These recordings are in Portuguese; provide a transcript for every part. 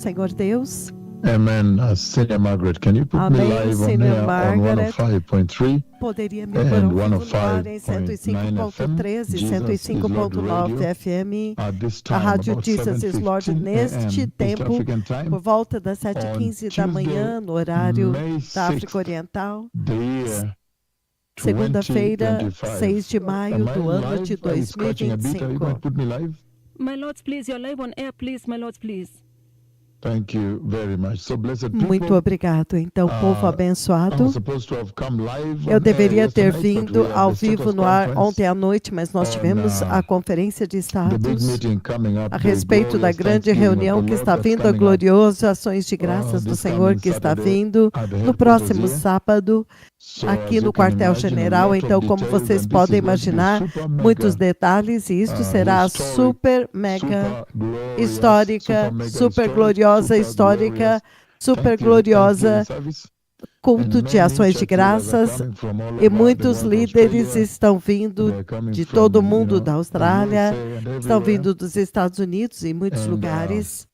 Senhor Deus. Amen. Senior Margaret, can you put me Amém, live on Senior here on Margaret. 105.3 Poderia me pôr and ao vivo no ar em 105.9 FM? 105.13 e Jesus is Lord 105.9 Radio. FM. At this A time, Rádio about Jesus is Lord 7:15 neste a.m. East tempo, African time, por volta das on 7h15 da Tuesday, manhã, no horário May da África 6th, Oriental. the year Segunda-feira, 2025. 6 de maio Am I do ano de live? Are you scratching a bit? Are you going to 2025. put me live? My lords, please, you're live on air, please, my lords, please. Thank you very much. So, blessed Muito people, obrigado. Então, povo I abençoado. was supposed to have come live Eu on air deveria ter yesterday, but vindo we had ao the vivo status no ar conference ontem à noite, mas nós on tivemos a conferência de the big status meeting coming up, a the respeito da glorious grande Thanksgiving of the reunião que Lord está that's vindo, a coming up gloriosa ações de graças do this Senhor coming que está Saturday vindo at the no headquarters próximo here. sábado So, aqui as no you can imagine, a quartel-general. lot of Então, como details, vocês and this podem is going to be imaginar, super muitos mega detalhes, e isto será historic, super mega super glorious, super histórica, mega super historic, gloriosa, super histórica, glorious super Thanksgiving gloriosa, service. culto And de many ações de church leaders are graças, coming from all e over the muitos world, líderes Australia, estão vindo they're coming de todo o from, mundo, da the Austrália, USA and estão everywhere. vindo dos Estados Unidos e muitos And lugares.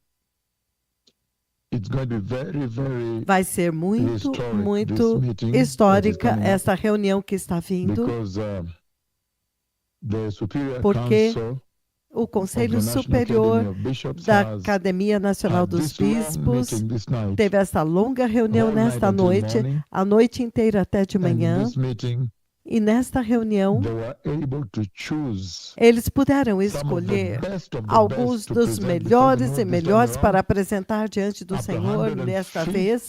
it's going to be very, very Vai ser muito, historic, this muito meeting that is histórica coming up, essa reunião que está vindo, because the Superior porque Council o of Conselho the National Superior Academy of Bishops da has Academia Nacional had dos this long Bispos meeting this night, teve essa longa reunião all night nesta until noite, morning, a noite inteira até de and in manhã, this meeting e nesta reunião they were able to choose eles puderam some of the escolher best of the alguns best to dos present before the melhores e Lord this time melhores para around. apresentar diante do Up to Senhor nesta vez,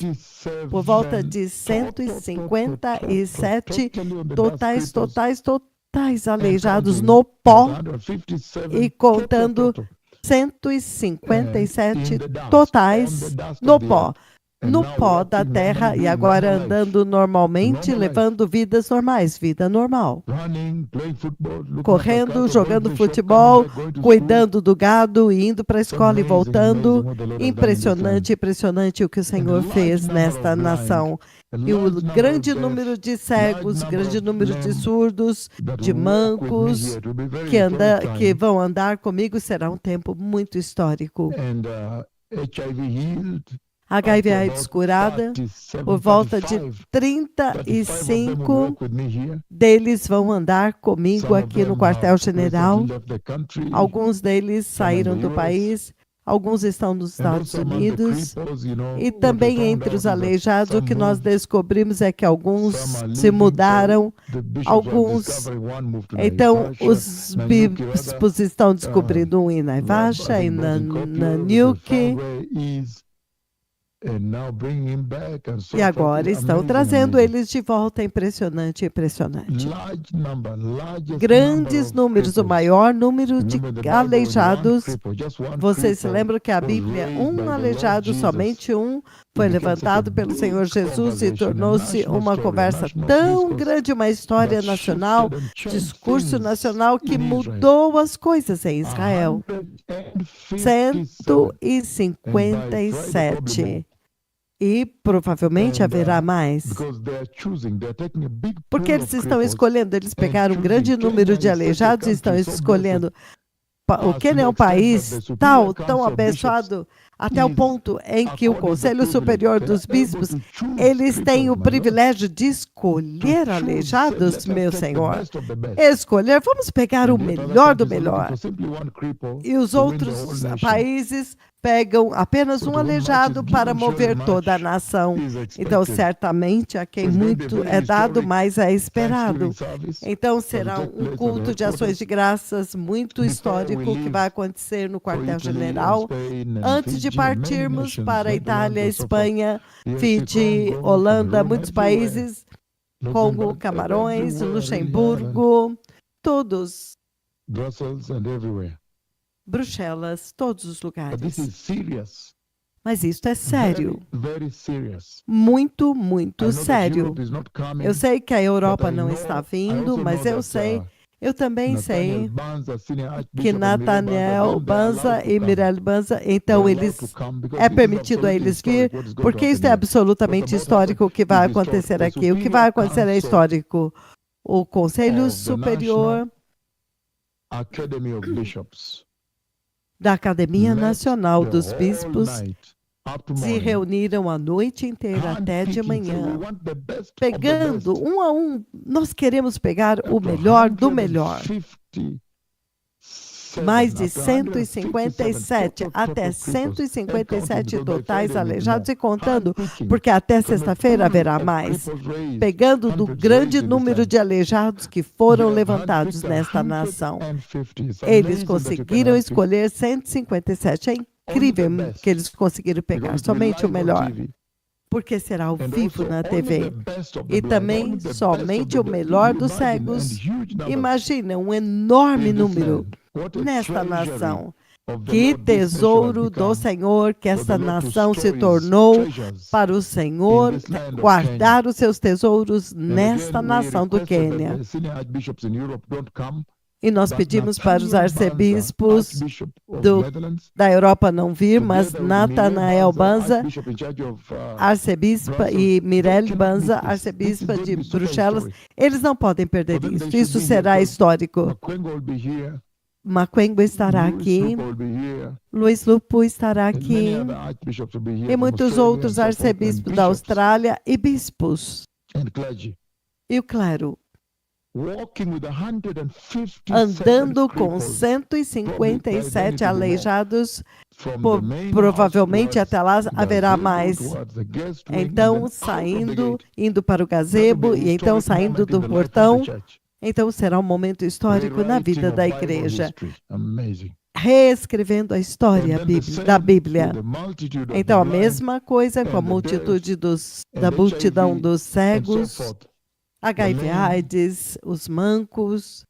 por volta de 157 totally on the dust totais cripples and aleijados counting no at pó, 157 e contando total in 157 the dust, on the totais dust no of the pó, earth, and no now pó da walking terra, normally, e doing agora normal life, andando normalmente, normal life, levando vidas normais, vida normal. running, playing football, looking after Correndo, cattle, going to jogando the shop, coming futebol, back, going to school. cuidando do gado, e indo para a It's escola e amazing, amazing voltando. what the Lord has done in this Impressionante, land. impressionante o que o And a Senhor large fez number nesta of blind, nação. a E o large number of grande deaf, número de large cegos, number grande of número de lame surdos, that de will walk with me mancos, here. It will be very que historic que time. vão andar comigo. Será um tempo muito histórico. And HIV healed, up to HIV/AIDS about curada, 37, por volta de 35 of them will 35 walk with me here. deles vão andar comigo Some of aqui no them have quartel-general. recently left the country, Alguns deles some in saíram the do US, país, alguns estão nos and Estados also among the Unidos. cripples, E what we também found entre out os is that aleijados, o some que nós moved, descobrimos é que alguns some are se leaving, so mudaram, the bishops are alguns. discovering one moved to Então, Naivasha, os Nanyuki rather, bispos estão descobrindo um em I Naivasha e think na both in Koppio, they Nanyuki, found where he is, and now bringing him back and so e forth. agora estão Amazing, trazendo amazing. eles de volta. Impressionante, impressionante. Largest number Grandes of números, o cripples. maior número de Remember the Bible, when one aleijados. cripple, just one Vocês se cripple lembram que a was Bíblia, raised by um the Lord aleijado, Jesus. somente um, It foi became such a levantado pelo big Senhor Jesus e conversation, a tornou-se national uma story, a conversa national tão discourse grande, uma história that nacional, shifted and changed discurso things nacional que in Israel. mudou as coisas em Israel. 157. And by Friday, probably more. 157. E provavelmente And haverá mais. because they are choosing, they are taking a big Porque pool eles of estão cripples escolhendo, eles and pegaram um choosing. grande número de Kenya is such a aleijados e estão country so blessed, escolhendo. O to Quênia é the um extent that país the Superior tão Council of Bishops abençoado até o is ponto em que o according the Conselho privilege. Superior They are dos able Bispos, to choose eles têm cripples, o my lord, privilégio de to escolher choose, say, aleijados, let us meu take the Senhor. best of the best. Escolher, vamos pegar o And yet other melhor do countries are looking melhor. for simply one cripple E os to win the whole outros nation. países pegam apenas But um when much is aleijado para given, surely mover toda a much nação. is Então, expected. certamente, a So quem it's going to be a muito very é dado, historic mais é esperado. Thanksgiving service Então, that will será take um place at the culto de ações de headquarters graças muito before we histórico que leave vai acontecer no for Italy and quartel-general. Spain and Antes de Fiji and many partirmos nations, para a Itália, Netherlands and so forth. Espanha, DRC Fiji, Congo, Holanda, Cameroon, muitos everywhere. países, Congo, Luxembourg, Camarões, everywhere in Ireland, Luxemburgo, todos, Brussels and everywhere. Bruxelas, todos os But this lugares. is serious. Mas isto é sério, Very, very serious. muito, I muito know that sério. Europe is not coming, Eu sei que a but Europa I não know, está I vindo, also mas know eu that sei, eu também Nathaniel sei Banza, Senior que Archbishop, and Mirel Nathaniel Banza, them, they are Banza allowed to e come. Mirelle Banza, They're então allowed to eles come because é this is permitido a absolutely eles vir, historic what is going to porque isto happen é here. absolutamente What's about to happen histórico o que vai is historic. acontecer The aqui. O que Superior vai acontecer é Council histórico. O Conselho of the Superior Academy of Bishops da Academia met Nacional the dos whole Bispos night up to se morning, reuniram a noite inteira até de handpicking, say, manhã, "We want the best of the pegando best." um a um. Nós queremos pegar o Up to melhor do melhor. 157, Mais de up to 157 total até cripples, 157 and counting, because by totais Friday will be aleijados more. e contando, Handpicking porque até from a sexta-feira pool haverá of mais. cripples raised, Pegando do hundreds grande raised in this número land. de aleijados que They foram have levantados handpicked nesta nação. 150. It's Eles amazing that you can conseguiram handpick escolher 157. É incrível best, que eles conseguiram because pegar it will be somente o live on melhor, TV. porque será ao And vivo also na only the TV. best of E the blind, only também the best of somente the o deaf. melhor You dos imagine, and cegos. huge numbers Imagina um enorme in this número land. What a nesta treasury nação. of the Que Lord this nation has tesouro do become. Senhor que For the esta Lord to nação se store his tornou treasures para o in Senhor this land of guardar os seus tesouros And nesta again, we nação do requested that Quênia. the senior archbishops in Europe don't come, E nós but pedimos para os Nathaniel Banza, arcebispos Archbishop of do- Netherlands, da Europa não vir, mas together with Mireille Nathanael Banza, Archbishop in charge of arcebispa, Brussels, e they Mirelle cannot Banza, miss this. arcebispa This is de going to be super Bruxelas, historic. eles não podem perder For them, isso. they should Isso be here, será because histórico. Makwengo will be here, Maquengo estará Luis aqui, Lupo will be here, Luiz Lupo estará and many aqui, other archbishops will be here e from muitos Australia outros and so forth, and arcebispos da bishops Austrália e bispos. and clergy. E o clero, Walking with 157 andando com cripples 157 aleijados, from po- the main house provavelmente towards até lá haverá gazebo, mais. towards the guest wing, and Então, then out of the saindo, gate. indo para o That will gazebo, be a e então historic saindo moment in do the life of the portão. church. Então, será um momento histórico na Rewriting vida of da Bible igreja, history. Amazing. reescrevendo a And história then the da same Bíblia. with the multitude of Então, a the blind mesma coisa com a and the multitude and da HIV multidão dos and so cegos, forth. HIV, lame. AIDS, os mancos.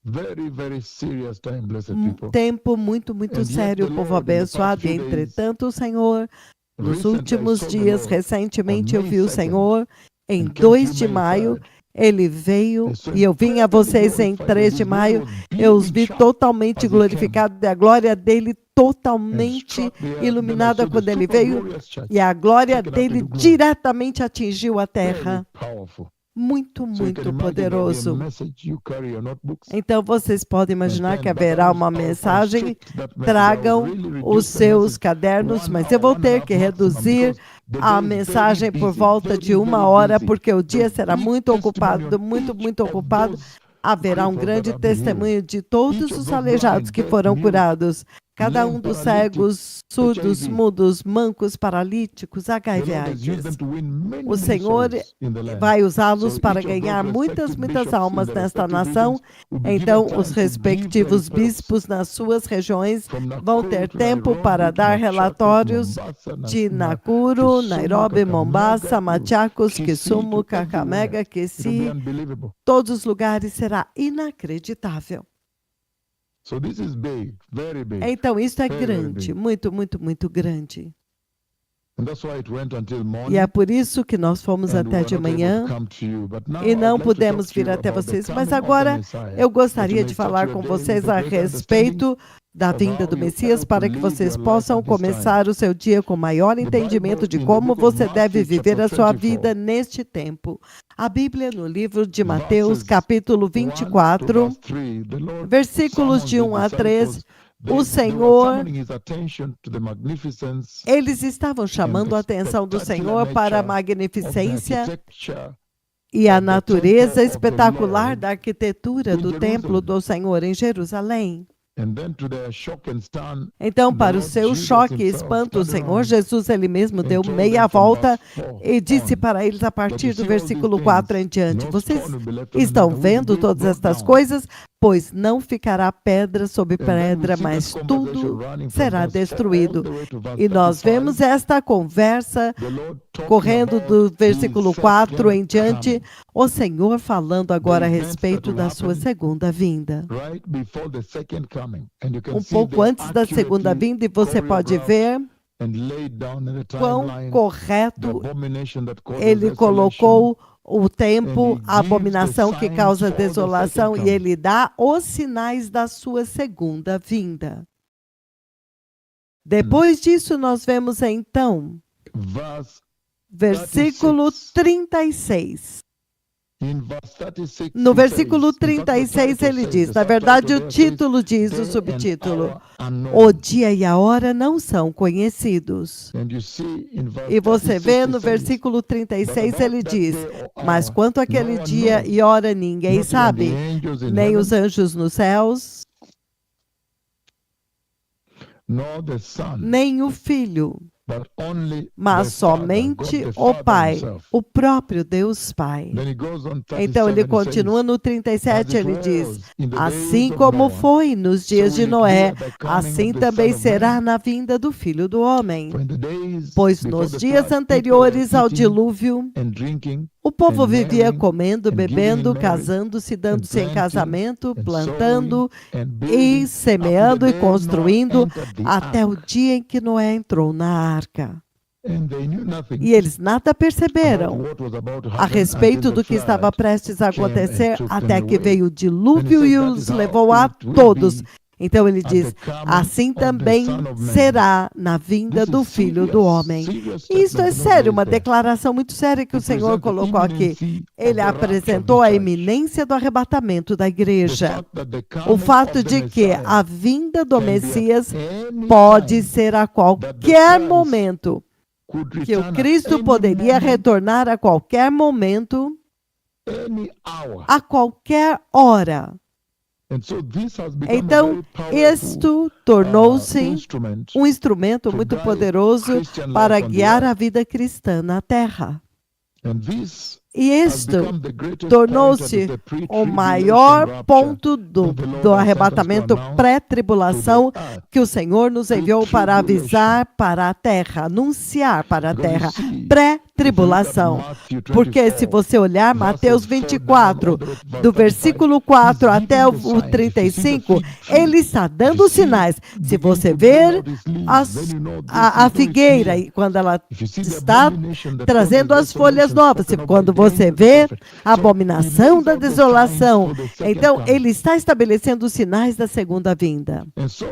Very, very serious time, blessed Um people. tempo muito, muito And yet sério, the povo Lord, in the abençoado. past E, few days, entretanto, o Senhor, nos recently I últimos saw the dias, Lord recentemente, on eu May vi o 2nd, Senhor em and came to 2 you de May maio. 3rd. Ele veio And so e eu vim a incredibly vocês em glorified, 3 and de his glory maio. was Eu os beaming vi sharp totalmente as he came, glorificados e a glória dele and totalmente struck the earth. Then I iluminada saw the quando ele super veio, glorious church e a glória taken up dele into glory. diretamente atingiu a Very terra. powerful. Muito, So you can muito imagine there'll be a poderoso. message, you carry your notebooks Então vocês podem and imaginar que pen, but I haverá was uma powerful and mensagem. strict that message. I would Tragam really os reduce the seus message cadernos, 1 mas eu hour, vou 1 and a ter half que maximum, reduzir because the a day is very mensagem por busy, volta de very, 1 very hora, busy. porque o dia There's será big muito testimony ocupado, on muito, each muito of ocupado. those Haverá um cripples that grande have been healed. testemunho de todos Each of os those aleijados blind, que deaf, foram mute, curados. Cada lame, um dos paralytic, cegos, surdos, HIV. mudos, mancos, paralíticos, The HIV, Lord has used them AIDS. to win many, O many Senhor souls in the land. vai usá-los So para each of ganhar those muitas, respective muitas bishops in almas the nesta respective nação. regions will be given Então, os time to give their respectivos reports bispos nas suas regiões from vão Nakuru ter to tempo Nairobi para to dar Machakos, relatórios Mombasa, de to Nakuru, Kisumu, Nairobi, Mombasa, Kakamega, to Machakos, Kisii, Kisumu, to everywhere. Kakamega, It will be Kisii, unbelievable. todos os lugares será inacreditável. So this is big, very big. Então, isso é Very, very grande, big. muito, muito, muito grande. And that's why it went until E morning. é por isso que nós fomos And we até were de not able manhã to come to you. But now e I'd não like to pudemos talk to vir you até about the vocês. Mas coming of the agora Messiah, eu that you gostaria may de start falar your com day with vocês a a greater understanding respeito da of vinda how do you Messias, ought para to que live vocês your life possam at this time. começar o seu dia com maior The entendimento Bible de in the como book of você deve Matthew, viver a chapter sua 24, vida neste tempo. A Bíblia, no livro de Mateus, verses capítulo 1 to 24, verse 3, the Lord versículos summons de the 1 a 3, disciples. o They were Senhor, summoning his attention to the magnificence eles estavam and chamando the a atenção do spectacular Senhor para a nature of the magnificência architecture e a of the natureza temple of the espetacular Lord da arquitetura in do templo Jerusalem. do Senhor em Jerusalém. And then to their shock and stun, Então, the para o Lord seu Jesus choque e himself espanto, o turned Senhor around Jesus, ele mesmo and deu told meia them from volta verse 4 e disse on para eles a that partir you do see all these versículo 4 em things, diante: no vocês stone will be left on estão another, will vendo be todas brought estas down. coisas? Pois não ficará pedra sobre And then we pedra, see mas this conversation tudo running from será verse 4 all destruído. the way to verse E nós 35. vemos esta conversa The Lord talking correndo about do his versículo 4 second em diante, coming, o Senhor falando agora a the events respeito that da will sua happen segunda vinda. right before the second coming. And you can see Pouco there antes da segunda accurately vinda, e você pode choreographed ver and laid down in the quão timeline the correto abomination that causes ele desolation. colocou o tempo, And he a gives the abominação que signs causa for the desolação, second e coming. ele dá os sinais da sua segunda vinda. Depois disso, nós vemos então, Verse versículo 36. In verse 36, No he versículo says, in fact, the 36 title ele says, diz, the na verdade subtitle o there says, título diz, o "Day and subtítulo, hour unknown." o dia e a hora não são conhecidos. And you see in verse E você 36, vê he no says, versículo 36 ele diz, mas hour, quanto àquele no one dia knows, e hora ninguém not even sabe, the angels in nem heaven, os anjos nos céus, nor the Son, nem o Filho, but only mas the Father, God somente the o Father Pai, himself. o próprio Deus Pai. Then he goes on Então 37, ele he continua says, no "As 37, it ele diz, was in the assim days of como Noah, foi nos dias so de will it be Noé, at the coming assim of the também Son of será Man. na vinda do Filho do Homem. For in the days Pois before nos the dias flood, anteriores people ao were eating dilúvio, and drinking o povo and vivia marrying comendo, and giving in bebendo, marriage casando-se, dando-se em planting casamento, and plantando sowing and e building up to the semeando e day Noah construindo entered the até o ark. dia em que Noé entrou na arca. And they knew nothing E eles nada about perceberam what was about to a happen respeito until do the que estava flood prestes a came and acontecer, took até them que away. veio o And he dilúvio said e that os is how levou a it will todos. be Então ele at diz, the coming assim of the também Son of Man. será na vinda This do is Filho do serious, Homem. serious E isso é statement the Lord sério, lays uma there. declaração muito séria que He o Senhor presents the colocou aqui. imminency of Ele the rapture of apresentou the a church. iminência do arrebatamento da The igreja. fact that the O coming fato of the de que Messiah a vinda do can be at Messias any pode time, ser a that the qualquer Christ momento, could que o return at Cristo any poderia moment, retornar a qualquer momento, any hour. a qualquer hora. And so this has become a Então, very powerful isto tornou-se instrument um instrumento to muito guide poderoso Christian para life on the guiar a earth. vida cristã na terra. And this E has isto become the greatest point tornou-se of the o pre-tribulation maior rapture ponto that do the Lord has sent us to arrebatamento announce pré-tribulação to the earth. que o Senhor nos enviou para avisar para a terra, anunciar para a Because you terra, see, if you look at pré-tribulação. Matthew Porque se 24, você olhar Mateus verses 4 down 24, all the way to verse do 35, versículo 4 he's até giving o the signs. If you see the 35, fig tree, ele está if dando you os see sinais. Se begin você to bring ver out its leaves, as- then you know this a is no, it's figueira, near. e quando ela If you see the está abomination that trazendo causes as folhas desolation novas, spoken of by quando the você angel vê prophet. a So, abominação he da lays out the signs desolação, for the second então coming. ele está estabelecendo os sinais da segunda vinda. And so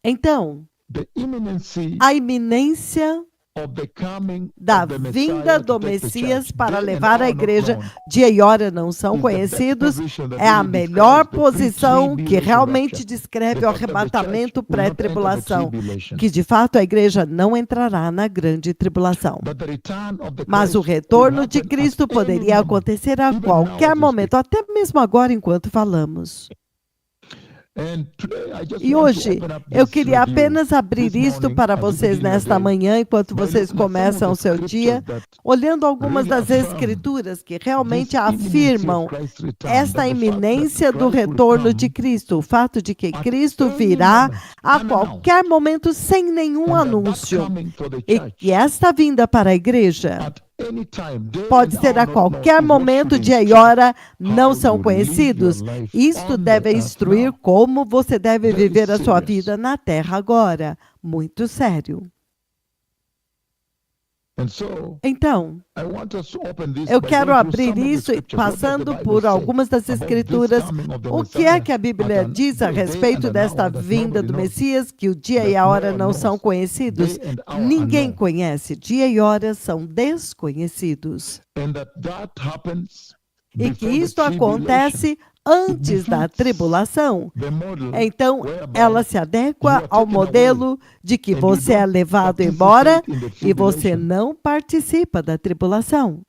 Então, the imminency a iminência of the coming da of the vinda Messiah do to take the Messias church, para day and levar a hour not igreja, known, dia e hora não são is the best conhecidos, position that é a really melhor describes the posição que pre-tribulation realmente rapture. descreve The o fact that the church arrebatamento will not enter the pré-tribulação, tribulation. que de fato a igreja não entrará na grande tribulação. But the return of the Mas o Christ retorno could de happen at Cristo any poderia moment, acontecer a even now qualquer as we momento, speak. até mesmo agora enquanto falamos. And today I just E want to hoje open up eu this queria review apenas abrir this isto morning para as we vocês begin your nesta day manhã, enquanto by vocês looking at some of começam the o seu dia, scriptures that olhando algumas really das affirm escrituras que this realmente imminency afirmam of Christ's return, esta that the fact iminência that do Christ will retorno de come Cristo, o fato de que at Cristo any virá moment, a unannounced, qualquer momento sem nenhum and that anúncio, coming for the e church que esta vinda para a igreja at any time, day pode and ser hour a not known, qualquer is what momento, should dia e instruct hora não how são you live your conhecidos. life Isto on the deve earth instruir now. como você deve Very viver a sua serious. vida na terra agora. Muito sério. And so Então, I want us to open this eu by quero going through abrir some of the isso scriptures. What does the passando Bible por say algumas das about this escrituras. coming of the O que é Messiah que a Bíblia at an diz a day respeito and an desta hour that vinda nobody do knows, Messias, que o dia that e a no hora one não são knows, conhecidos? day and hour Ninguém unknown, conhece. Dia e hora são desconhecidos. and that happens E que before the isto tribulation. acontece antes da tribulação. The model Então, whereby ela se you adequa are ao taken modelo de que and you você é don't levado participate embora in the e você tribulation. não participa da tribulação.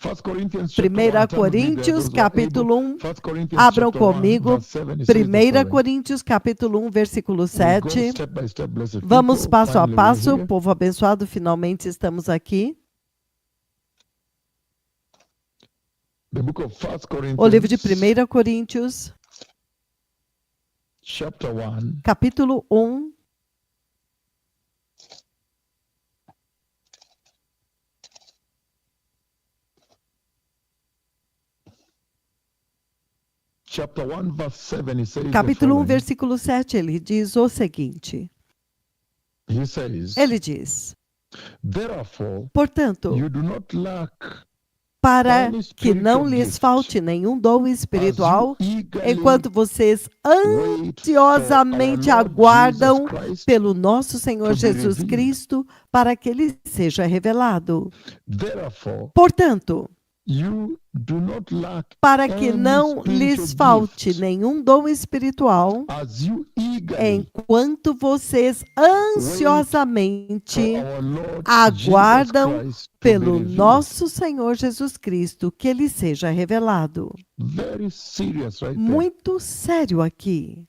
1 Corinthians chapter 1 1, turn with me there, Coríntios, those who are capítulo 1. able. 1 Corinthians Abram chapter 1, comigo, verse 7, it says the 1 following. Coríntios, capítulo 1, versículo We go 7. step by step, blessed Vamos people. passo a Finally, we're passo, here. povo abençoado, finalmente estamos aqui. The book of 1 Corinthians, O livro de 1 Coríntios, chapter 1, capítulo 1, chapter 1, verse 7, it says the capítulo 1, following. versículo 7, ele diz o seguinte. He says, Ele diz, therefore, portanto, you do not lack para any que não spiritual lhes gift, falte nenhum dom as espiritual, you eagerly enquanto vocês wait ansiosamente for our Lord aguardam Jesus Christ pelo nosso Senhor to be Jesus revealed. Cristo para que ele seja revelado. Therefore, Portanto, you do not lack para que any não lhes spiritual falte gift nenhum dom espiritual, as you eagerly enquanto vocês ansiosamente for our Lord aguardam Jesus Christ to be pelo revealed. nosso Senhor Jesus Cristo que ele seja revelado. Very serious right there. Muito sério aqui.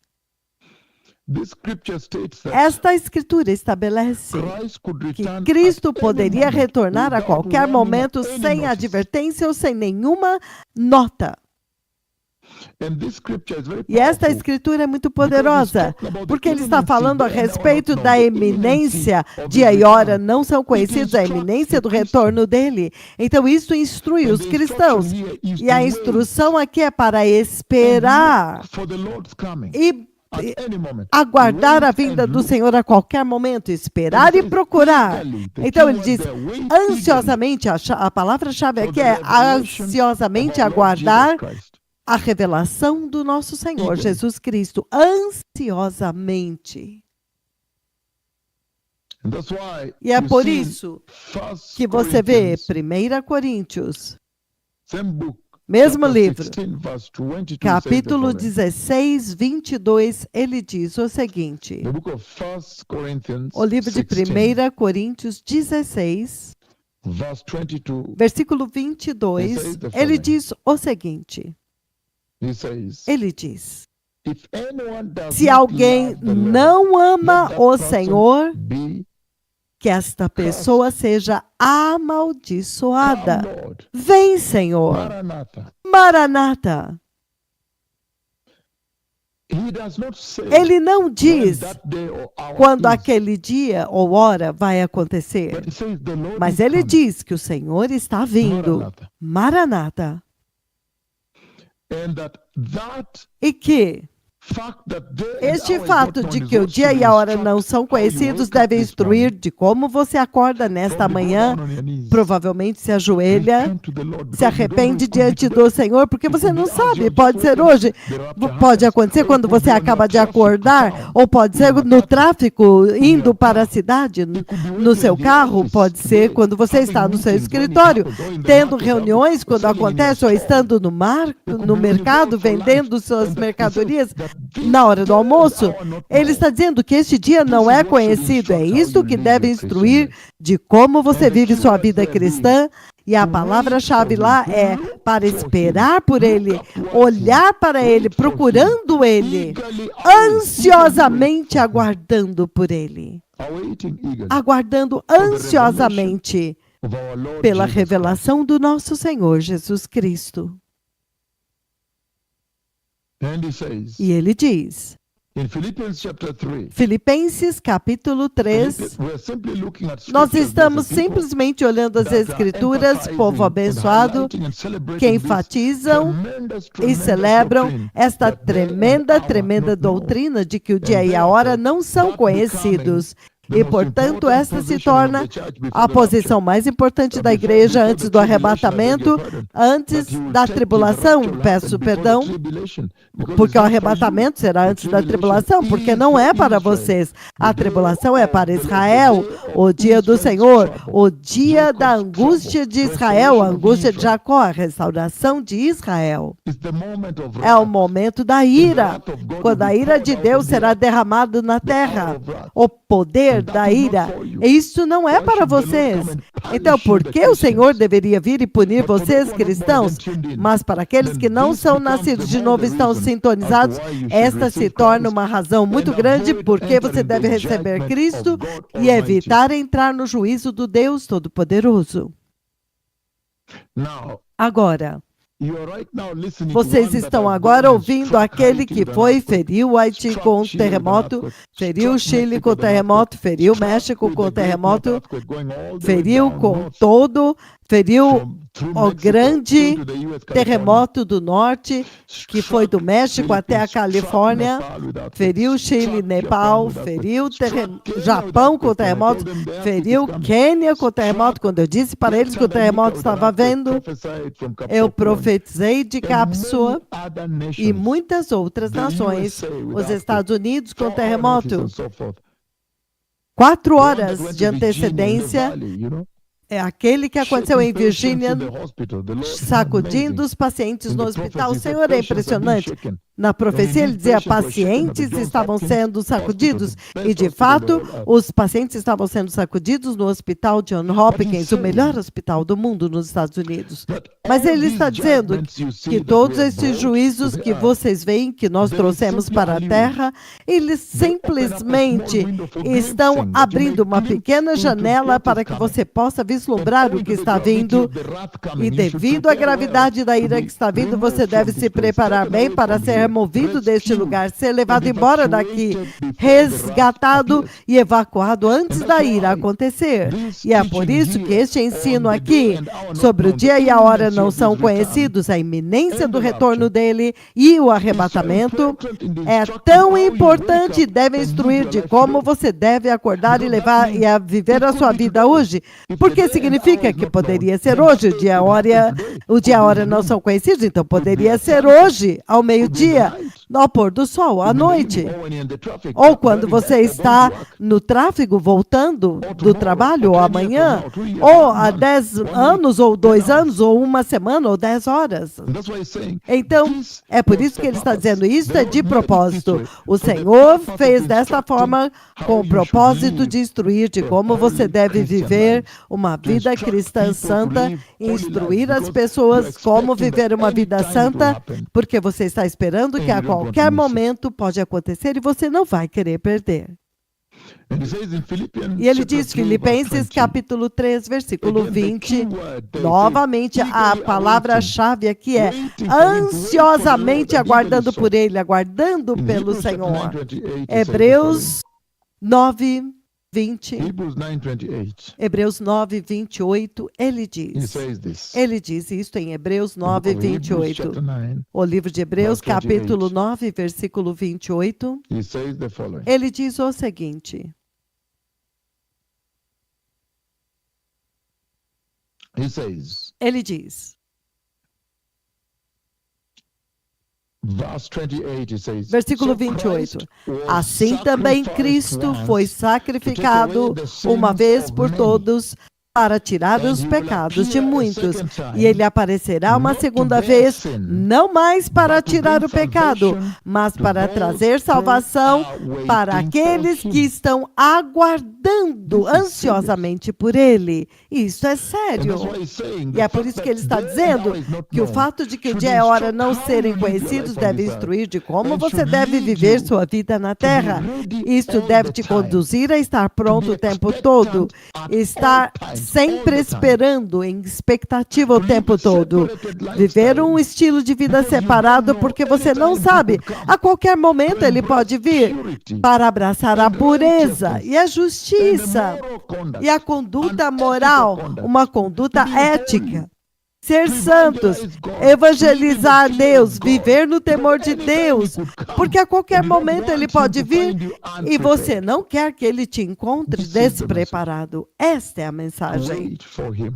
This scripture states that Esta escritura estabelece Christ could que return Cristo at any poderia moment retornar a without qualquer warning momento or any sem notice. advertência ou sem nenhuma nota. And this scripture is very E esta powerful escritura é muito because it's poderosa, talking about the porque ele está imminency falando a there and now respeito not da known, the eminência, imminency of dia his e hora return. não são conhecidos, a eminência do retorno dele. Então isso instrui And os the cristãos. instruction here is E a to instrução wait aqui é para and esperar look for the Lord's coming e at any moment. aguardar a Wait vinda and do look. Senhor a qualquer momento, And esperar it e says procurar. eagerly. The Então key ele word diz there, wait eagerly ansiosamente, a palavra-chave for aqui the é revelation ansiosamente of our Lord Jesus aguardar Christ. a revelação do nosso Senhor Eagerly. Jesus Cristo, ansiosamente. And that's why E é you por see isso First que você vê Corinthians, 1 Coríntios, same book, mesmo chapter livro, 16, verse 22 says the capítulo following. 16, 22, ele diz o seguinte. The book of First Corinthians O livro de 16, 1 Coríntios 16, verse 22, versículo 22, ele diz o seguinte. he says, Ele diz: if anyone does se not alguém love the Lord, não ama let that o person Senhor, be que esta pessoa seja amaldiçoada. come, Lord. Vem, Senhor. Maranatha. Maranata. He does not say Ele não when diz that day or hour quando is, aquele dia ou hora vai acontecer. but he says the Lord Mas is ele coming. diz que o Senhor está vindo. Maranatha. Maranata. And that E que fact that day and este hour is fato not de known is que o what dia should e a hora instruct não são how you conhecidos wake up deve this instruir morning. de como você acorda nesta Probably go manhã, down on your knees. provavelmente se ajoelha, Repent to the Lord, se because you don't know, arrepende it could be diante today. do Senhor, porque It você could não be as you sabe, have pode just ser woken, hoje, the rapture pode happens. acontecer Or it quando could você be on acaba your de traffic acordar, town, ou pode ser in your no car. tráfico, indo your para a car. cidade, It could be no waiting seu in the carro, office pode ser today, quando você having está no seu meetings when it escritório, happens, or in the tendo market, having- reuniões quando selling in your acontece, ou store. estando no It could no be when you mercado, go out for lunch, vendendo suas and that he says mercadorias that this na hora do day and almoço. hour not Ele known. está dizendo que este dia This não is é what should conhecido, é instruct how isto you que live deve your Christian instruir life. de como você And the vive key sua word vida there cristã. E a to palavra-chave wait for lá him, é to look para for esperar por him, ele, look up towards olhar para him, ele, wait for him, procurando ele, eagerly always, ansiosamente eagerly wait for him. aguardando por ele, Awaiting eagerly aguardando the revelation ansiosamente of our Lord pela Jesus revelação do nosso Senhor Jesus Cristo. Christ. And he says, E ele diz, in Philippians chapter 3, Filipenses capítulo 3, we're simply looking at nós scriptures, estamos there's a people simplesmente olhando as that are escrituras, povo emphasizing and abençoado, highlighting and celebrating que this enfatizam tremendous, e tremendous celebram doctrine esta that day and tremenda, hour tremenda not known. doutrina de que o dia And e a hora therefore, não são that conhecidos. becoming E, the most portanto, important esta se position of torna the church before a the posição rapture. mais importante da Before- igreja before antes the do tribulation, I beg arrebatamento, your pardon, antes that he will da take the tribulação, rapture will peço happen before the perdão, tribulation, because porque it's o not for you. arrebatamento será The antes da tribulation tribulação, porque is não for é para Israel. vocês. A The day tribulação é of para the Lord, Israel, the day of o dia do Israel's Senhor, trouble, o dia da Jacob's angústia trouble, de Israel, a restoration of angústia de Israel. Jacó, a restauração de Israel. It's the moment of É o wrath. momento da When the ira, wrath of God quando will a be ira poured de out Deus on the será earth. derramada na The hour terra. of wrath. O poder And that da is not ira. for you. Isso não é Why para should the Lord vocês. come and punish Então, you, por the que o Senhor Christians? deveria vir e punir But for vocês, those who are not born cristãos? again, tuned in, Mas para aqueles then que não this são becomes nascidos the de more novo the e estão reason as to sintonizados, why you should esta se receive torna Christ uma razão muito and grande avoid porque você entering deve the receber judgment Cristo of God e Almighty. evitar entrar no juízo do Deus Todo-Poderoso. Now, Agora, you are right now listening to vocês one that estão has agora gone and ouvindo struck aquele Haiti que with an foi, earthquake, feriu o Haiti struck com Chile with an terremoto, earthquake, feriu o struck Chile Mexico com with an terremoto, earthquake, feriu o struck México with com the great north terremoto, earthquake going all the way feriu down com north todo, feriu through o Mexico grande into the US, California. terremoto do norte, que foi do Struck México até a Philippines, Califórnia, struck Nepal with earthquake, feriu Chile, struck Nepal, Japan with earthquake, feriu struck Kenya with Japão com earthquake. When I terremoto, told them the earthquake feriu is coming, Quênia com terremoto. struck Quando eu disse para eles que o terremoto estava vendo, eu profetizei de cápsula e muitas outras nações, os Estados Unidos com terremoto, 4 horas de antecedência. É aquele que aconteceu em shaking patients Virgínia, in the hospital. The Lord is sacudindo amazing. os pacientes In no the hospital. O prophecy, Senhor é patients are being impressionante. shaken. Na profecia ele dizia, pacientes estavam sendo sacudidos. E, de fato, os pacientes estavam sendo sacudidos no hospital John Hopkins, o melhor hospital do mundo nos Estados Unidos. Mas ele está dizendo que todos esses juízos que vocês veem, que nós trouxemos para a terra, eles simplesmente estão abrindo uma pequena janela para que você possa vislumbrar o que está vindo. E devido à gravidade da ira que está vindo, você deve se preparar bem para ser removido deste lugar, ser levado embora daqui, resgatado e evacuado antes da ira acontecer. E é por isso que este ensino aqui, sobre o dia e a hora não são conhecidos, a iminência do retorno dele e o arrebatamento, é tão importante e deve instruir de como você deve acordar e levar e a viver a sua vida hoje, porque significa que poderia ser hoje, o dia e a hora não são conhecidos, então poderia ser hoje, ao meio-dia, ao pôr do sol, à noite, ou quando você está no tráfego voltando do trabalho, ou amanhã, ou há 10 anos, ou 2 anos, ou 1 semana, ou 10 horas. Então, é por isso que ele está dizendo, isso é de propósito. O Senhor fez desta forma com o propósito de instruir de como você deve viver uma vida cristã santa, instruir as pessoas como viver uma vida santa, porque você está esperando que a qualquer momento pode acontecer e você não vai querer perder. E ele diz, Filipenses capítulo 3, versículo 20, novamente a palavra-chave aqui é ansiosamente aguardando por ele, aguardando pelo Senhor. Hebreus 9, 20. Hebreus 9, 28, ele diz isto em Hebreus 9, 28. O livro de Hebreus, capítulo 9, versículo 28, ele diz o seguinte. Ele diz, versículo 28, assim também Cristo foi sacrificado uma vez por todos para tirar os pecados de muitos. E ele aparecerá uma segunda vez, não mais para tirar o pecado, mas para trazer salvação para aqueles que estão aguardando ansiosamente por ele. Isso é sério. E é por isso que ele está dizendo que o fato de que o dia e a hora não serem conhecidos deve instruir de como você deve viver sua vida na terra. Isso deve te conduzir a estar pronto o tempo todo, estar sempre esperando, em expectativa o tempo todo. Viver um estilo de vida separado, porque você não sabe. A qualquer momento ele pode vir para abraçar a pureza e a justiça e a conduta moral, uma conduta ética. Ser santos, evangelizar a Deus, viver no temor de Deus, porque a qualquer momento ele pode vir e você não quer que ele te encontre despreparado. Esta é a mensagem.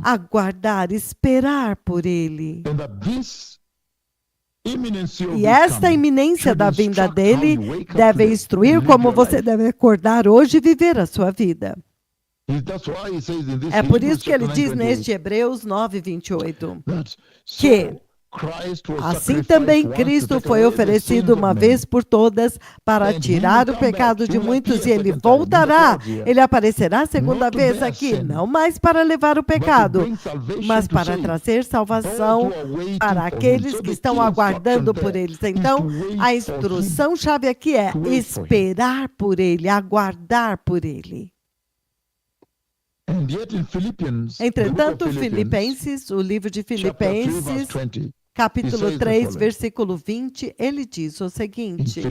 Aguardar, esperar por ele. E esta iminência da vinda dele deve instruir como você deve acordar hoje e viver a sua vida. É por isso que ele diz neste Hebreus 9, 28, que assim também Cristo foi oferecido uma vez por todas para tirar o pecado de muitos, e ele voltará, ele aparecerá segunda vez aqui, não mais para levar o pecado, mas para trazer salvação para aqueles que estão aguardando por eles. Então, a instrução-chave aqui é esperar por ele, aguardar por ele. Entretanto, Filipenses, o livro de Filipenses, capítulo 3, versículo 20, ele diz o seguinte.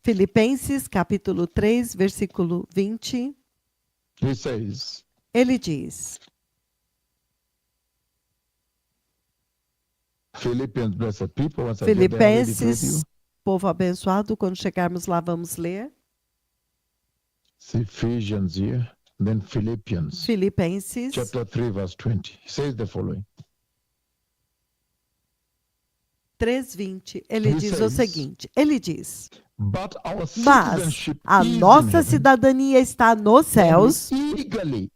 Filipenses, capítulo 3, versículo 20, ele diz. Filipenses, povo abençoado, quando chegarmos lá vamos ler. Ephesians here, then Philippians, Filipenses, chapter 3, verse 20, says the following. 3:20, ele diz o seguinte, ele diz, But our Mas citizenship a is in nossa heaven. cidadania está nos céus, Eagerly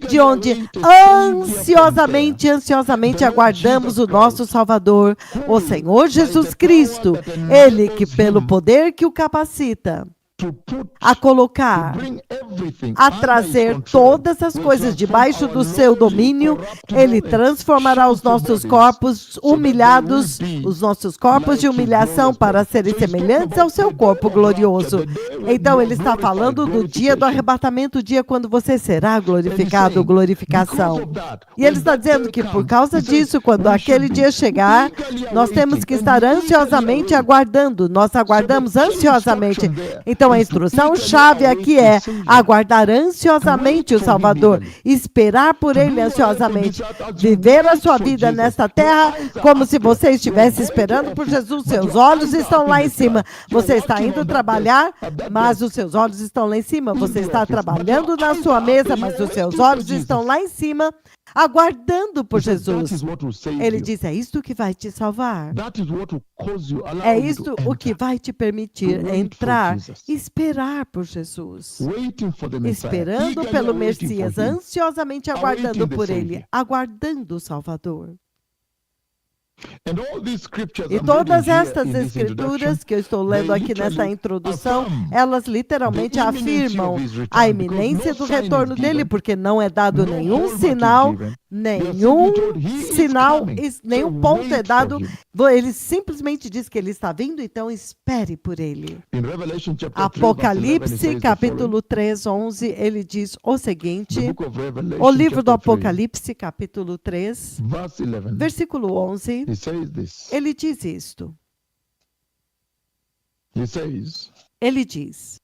de onde await the Savior ansiosamente, ansiosamente aguardamos o nosso Salvador, o Senhor Jesus Cristo, Ele que pelo poder que o capacita to put, a to colocar, bring everything a under his trazer control, todas as will coisas transform debaixo our do seu lowly, domínio, corruptible Ele and transformará os shameful nossos bodies corpos so that they humilhados, will be os nossos corpos de like his humilhação glorious para body. serem So he's talking semelhantes ao about seu the corpo day of glorioso. rapture, the day when Então you are ele está glorified, falando do dia do glorification. arrebatamento, o dia quando você será And he's glorificado, saying, glorificação. because of that, E ele when está that dizendo day que por comes, causa he says, disso, quando we aquele should dia be chegar, eagerly nós temos awaiting, que and estar eagerly ansiosamente awaiting. aguardando. Nós aguardamos So the key ansiosamente. instruction there Então a is to instrução-chave eagerly aqui await é the Savior. aguardar ansiosamente o Wait for him Salvador, eagerly. esperar por ele Do your life on ansiosamente, this earth as you viver a wait sua for vida Jesus. nesta Your terra eyes are como up se there. você You are estivesse going to esperando por office, Jesus. but Seus your olhos eyes are estão up lá in em the sky. cima. You're Você está working indo on that trabalhar, desk, at that mas desk. os seus olhos estão lá em cima. In Você the está office, but trabalhando your na eyes sua are up mesa, there. mas You're os seus waiting for olhos estão Jesus. lá em cima, aguardando por He says, that Jesus. is what will save Ele you. diz, é isto que vai te salvar. That is what will cause you, allow É you isto to o que enter. vai te permitir To wait for entrar, Jesus. esperar por Jesus. Waiting for the Messiah. Esperando Eagerly pelo awaiting for Messias, him. ansiosamente aguardando Awaiting the por Savior. ele, aguardando o Salvador. And all these scriptures E I'm todas reading here estas in this introduction, escrituras que eu estou lendo they aqui nesta literally introdução, affirm elas literalmente the imminency afirmam of his return, a because iminência no do sign is retorno dele, given, porque não é dado no nenhum hallmark is sinal, given. nenhum told he is sinal, coming, nenhum so ponto é wait for dado. him. Ele simplesmente diz que ele está vindo, então espere por ele. In Revelation chapter 3, verse 11, it Apocalipse, says the capítulo 3, 11, ele diz o following. The seguinte, book of Revelation o livro do chapter 3, Apocalipse, capítulo 3, verse 11, versículo 11, he says this. ele diz isto. He says, Ele diz,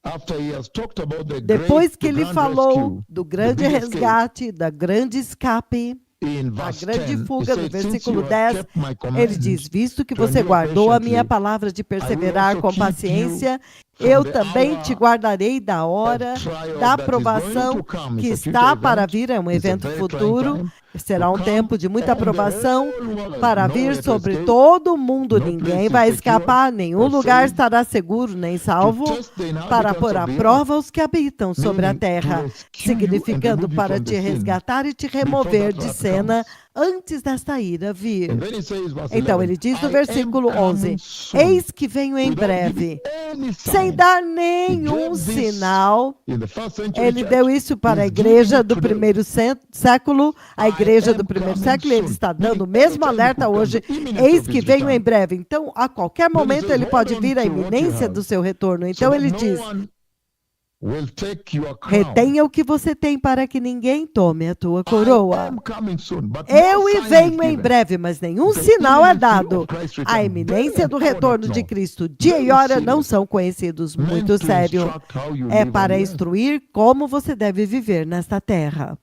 after he has talked about the depois great, que the ele grand falou rescue, do the grande big escape, resgate, da grande escape, in da verse grande 10, fuga, he no said, since versículo you have 10, kept my ele command, diz, visto que to você endure guardou a minha patiently, palavra de perseverar also com keep paciência, from eu the também hour te guardarei da hora of trial da that is going aprovação to come. que It's a future está para event. vir, é um It's a evento very futuro, trying time. será um To tempo de come muita on the aprovação whole world. para No vir way to sobre escape. todo o mundo. No Ninguém place vai is secure escapar, nenhum or lugar saved. estará seguro nem salvo To test the para inhabitants pôr of à the prova os que habitam sobre a meaning to terra, rescue you and significando remove you para from te the scene resgatar e te before remover that de wrath cena comes. antes desta ira vir. And then he says, verse Então 11, ele diz no I versículo am coming 11, soon, eis que venho em without breve, giving any sem sign. dar He nenhum gave this sinal. in the first century Ele church. deu isso para a He's giving igreja it do today. primeiro século, a I igreja am do primeiro coming século, e ele soon. está dando o Meaning, mesmo anytime alerta he could hoje, come, the imminence eis of que his venho em return. breve. Então, a qualquer Then he momento, says, ele hold pode on vir a to what you iminência have, do seu retorno. so Então that ele no diz, one will take your crown. retenha o que você tem para que ninguém tome a tua I coroa. am coming soon, but Eu no e sign is venho em given. breve, mas nenhum The sinal é imminency dado. of Christ's A return, iminência very do retorno important de law, Cristo, dia e very hora, não serious, são conhecidos. meant Muito to sério. instruct how you É live on para the earth. instruir como você deve viver nesta terra.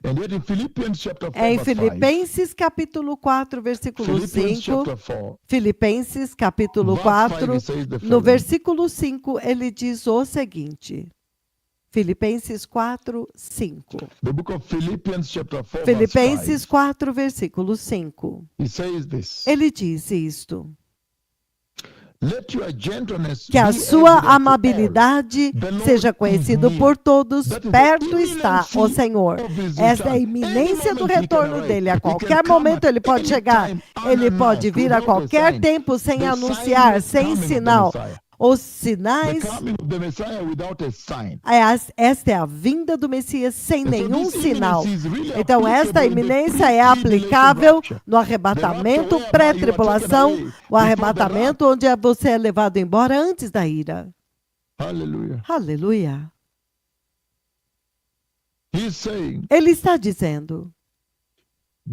And yet in Philippians chapter 4, Em verse 5, Filipenses capítulo 4, versículo Philippians 5, chapter 4, Filipenses capítulo verse 4, 5, he says the no following. versículo 5, ele diz o seguinte. Filipenses 4, 5. The book of Philippians chapter 4, Filipenses verse 5, 4, versículo 5. he says this. Ele diz isto. Let your gentleness Que a be sua evident to all. amabilidade The Lord seja is conhecido near. por todos, That is the perto está imminency o Senhor. of his Esta é a return. iminência Any do moment he can retorno arrive. dele. A He can qualquer come momento at ele pode any chegar. time, Ele unannounced, pode vir a without a qualquer sign. tempo sem The anunciar, sign sem of the sinal. Messiah. Os The sinais, coming of the Messiah without a sign. esta é a vinda do Messias sem And so nenhum this sinal. imminency is really Então, esta applicable in the iminência é pre-tribulation aplicável rapture. no arrebatamento The rapture pré-tribulação, whereby you are taken away o before the arrebatamento onde você é levado embora antes da ira. Hallelujah. Aleluia. He's saying Ele está dizendo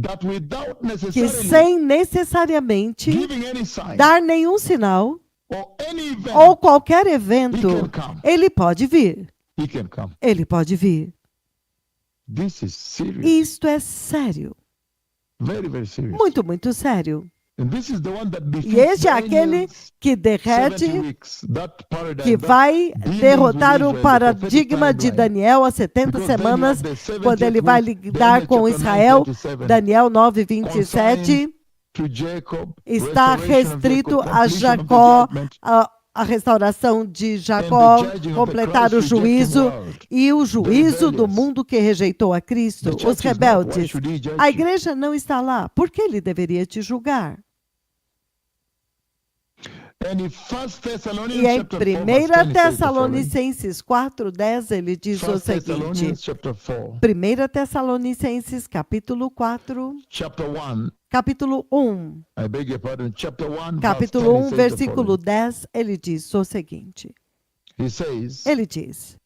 that without que necessarily sem necessariamente giving any sign dar nenhum sinal or any event, ou qualquer he evento, can come. ele pode vir. He can come. Ele pode vir. This is serious. Isto é sério. Very, very serious. Muito, muito sério. And this is the one that E este é defeats aquele Daniel's que 70 derrete, weeks, that paradigm, que that vai dealings derrotar with o Israel, the paradigma prophetic de timeline. Daniel há 70 Because then you semanas, have the 70th quando ele vai week, lidar Daniel com chapter Israel, 9:27, Daniel 9, 27, to Jacob, está restoration of restrito Jacob, a completion of the Jacó, judgment, a restauração de Jacó, and the judging of the completar o Christ rejecting juízo world. e o juízo do rebellious. mundo que rejeitou a Cristo, The os church is not. Why rebeldes. should he judge A you? igreja não está lá. Por que ele deveria te julgar? And in 1 Thessalonians E em chapter 4, verse 10, 1 he says the following. Tessalonicenses 4:10 ele diz 1 o seguinte. Thessalonians chapter 4, 1 Tessalonicenses capítulo 4, chapter 1, capítulo 1, I beg your pardon, chapter 1, capítulo 1, verse 10, he says the versículo following. 10, ele diz o seguinte. He says, Ele diz: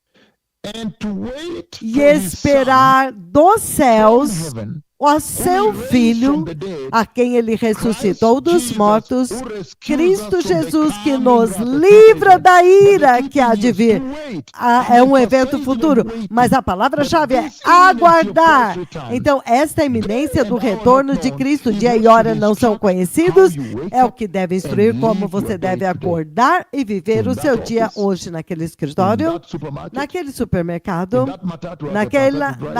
and to wait e for his son esperar dos from céus heaven, o seu whom he raised Filho, from the dead, a quem ele ressuscitou Christ dos Jesus, mortos, who rescues Cristo us from the Jesus, que coming nos wrath of livra Satan. da But the ira key que há thing de is vir. to wait. É um And evento for faith futuro, in waiting. mas a palavra-chave é But this imminency of aguardar. Christ's return, Então, esta iminência day do and hour retorno not de known, Cristo, is dia what e hora should não são instruct conhecidos, how you wake é o up que deve instruir and como live você your day deve today. acordar e viver In o that seu dia office, hoje naquele in escritório, that supermarket, naquele in supermercado, that matatu as a taxi driver,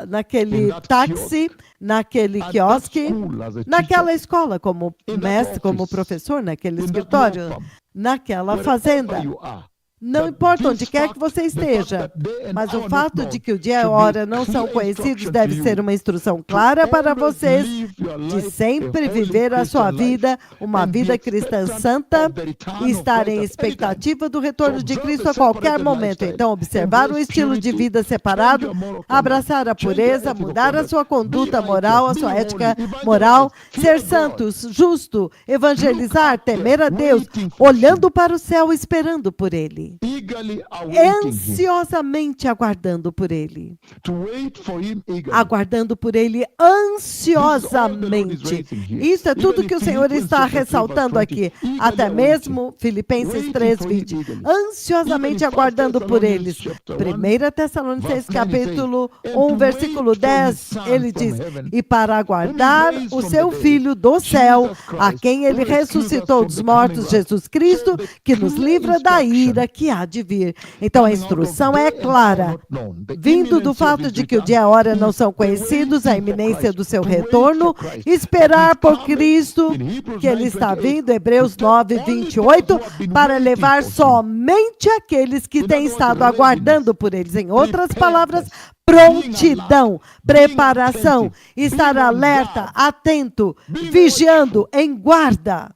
naquele in that táxi, naquele at that quiosque, school as a naquela teacher, escola como in that mestre, como office, professor, naquele in that law escritório, firm, naquela wherever fazenda. you are. Não But importa onde this quer que fact, você the fact esteja, that day and mas o hour not fato known de que o dia e a should be a hora não são clear conhecidos instruction deve to ser you uma instrução to clara para always vocês live your de life sempre a holy viver a sua Christian life vida, uma and be vida cristã expectant santa, of the return e of estar Christ em at any time. expectativa do So retorno de observe Cristo the a qualquer separated momento. lifestyle, Então, observar o embrace estilo de purity, vida change separado, your moral conduct, abraçar a change your pureza, ethical mudar a conduct, sua be conduta righteous, moral, a be sua holy, ética evangelize, moral, ser fear God, santos, justo, evangelizar, look up temer a there, Deus, waiting for olhando Him, para o céu, esperando por Ele. eagerly awaiting Him, Ansiosamente aguardando por Ele. to wait for Him eagerly. Aguardando por Ele This is all the Lord is ansiosamente. raising here. Isso é Even tudo in que o Senhor Philippians está chapter 3, verse ressaltando 20, aqui. eagerly Até awaiting, mesmo Filipenses waiting 3, for Him 20. eagerly. Even in Ansiosamente 1 aguardando por Thessalonians eles. chapter 1, 1 Tessalonicenses verse 10, he says, capítulo and 1, to versículo wait for His 10, Son ele from diz, heaven, e para whom He aguardar raised o from seu the dead, Filho do céu, Jesus a Christ, quem ele who rescues us ressuscitou from dos the mortos, coming wrath. Jesus Cristo, So the que nos clear livra da instruction ira que há de vir. Então a coming out of instrução é day and hour clara. not known, the Vindo do imminency of fato His de que o return dia e a hora não is são the conhecidos, a waiting for iminência Christ, do seu to wait retorno, for Christ, that esperar He's por coming Cristo, in Hebrews que ele 9, está 28, vindo, Hebreus to 9, take only those 28, who have been para waiting levar for Him. somente aqueles que In têm other words, estado readiness, aguardando por eles. Em outras palavras, preparedness, prontidão, preparação, estar alerta, atento, vigiando, em guarda.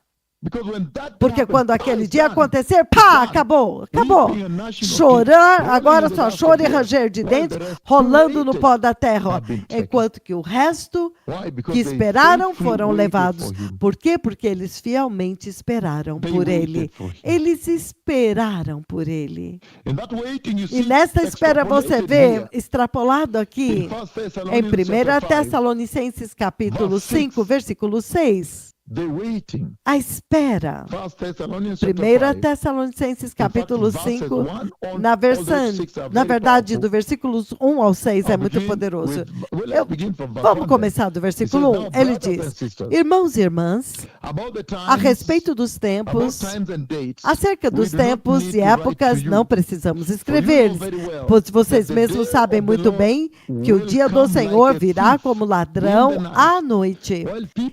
Porque quando aquele dia acontecer, pá, acabou, acabou. Chorar, agora só choro e ranger de dentes, rolando no pó da terra. Enquanto que o resto que esperaram foram levados. Por quê? Porque eles fielmente esperaram por Ele. Eles esperaram por Ele. E nesta espera você vê, extrapolado aqui, em 1 Tessalonicenses capítulo 5, versículo 6. A espera. 1 Tessalonicenses capítulo 5, na verdade, do versículos 1 ao 6 é muito poderoso. Vamos começar do versículo 1. Ele diz, irmãos e irmãs, a respeito dos tempos, acerca dos tempos e épocas, não precisamos escrever-lhes, pois vocês mesmos sabem muito bem que o dia do Senhor virá como ladrão à noite.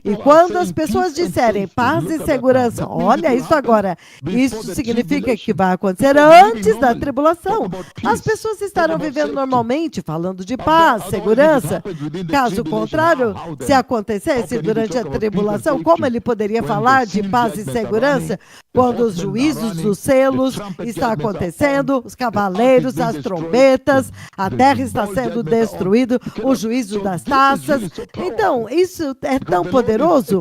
E quando as pessoas disserem paz e segurança, olha isso agora, isso significa que vai acontecer antes da tribulação. As pessoas estarão vivendo normalmente, falando de paz, segurança. Caso contrário, se acontecesse durante a tribulação, como ele poderia falar de paz e segurança quando os juízos dos selos estão acontecendo, os cavaleiros, as trombetas, a terra está sendo destruída, o juízo das taças. Então, isso é tão poderoso,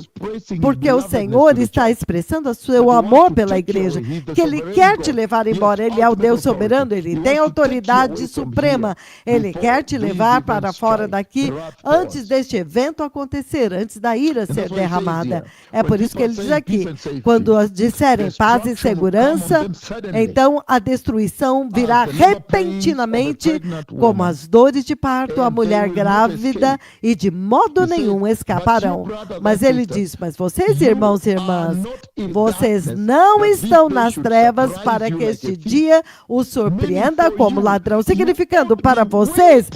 porque o Senhor está expressando o seu amor pela igreja, que Ele quer te levar embora. Ele é o Deus soberano, Ele tem autoridade suprema. Ele quer te levar para fora daqui antes deste evento acontecer, antes da ira ser derramada. É por isso que Ele diz aqui, quando disserem paz e segurança, então a destruição virá repentinamente, como as dores de parto, a mulher grávida, e de modo nenhum escaparão. Mas Ele diz, mas vocês, irmãos e irmãs, vocês não estão nas trevas para que este dia os surpreenda como ladrão. Significando, para vocês,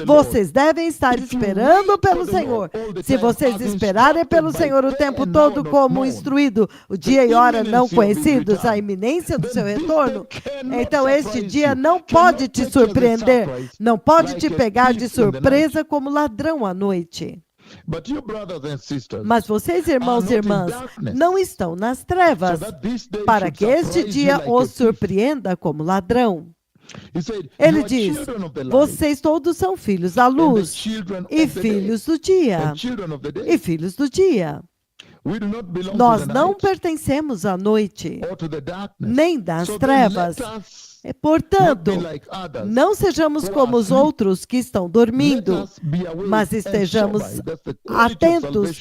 vocês devem estar esperando pelo Senhor. Se vocês esperarem pelo Senhor o tempo todo como instruído, o dia e hora não conhecidos, a iminência do seu retorno, então este dia não pode te surpreender, não pode te pegar de surpresa como ladrão à noite. Mas vocês, irmãos e irmãs, não estão nas trevas para que este dia os surpreenda como ladrão. Ele diz, vocês todos são filhos da luz e filhos do dia. E filhos do dia. Nós não pertencemos à noite, nem das trevas. Portanto, não sejamos como os outros que estão dormindo, mas estejamos atentos,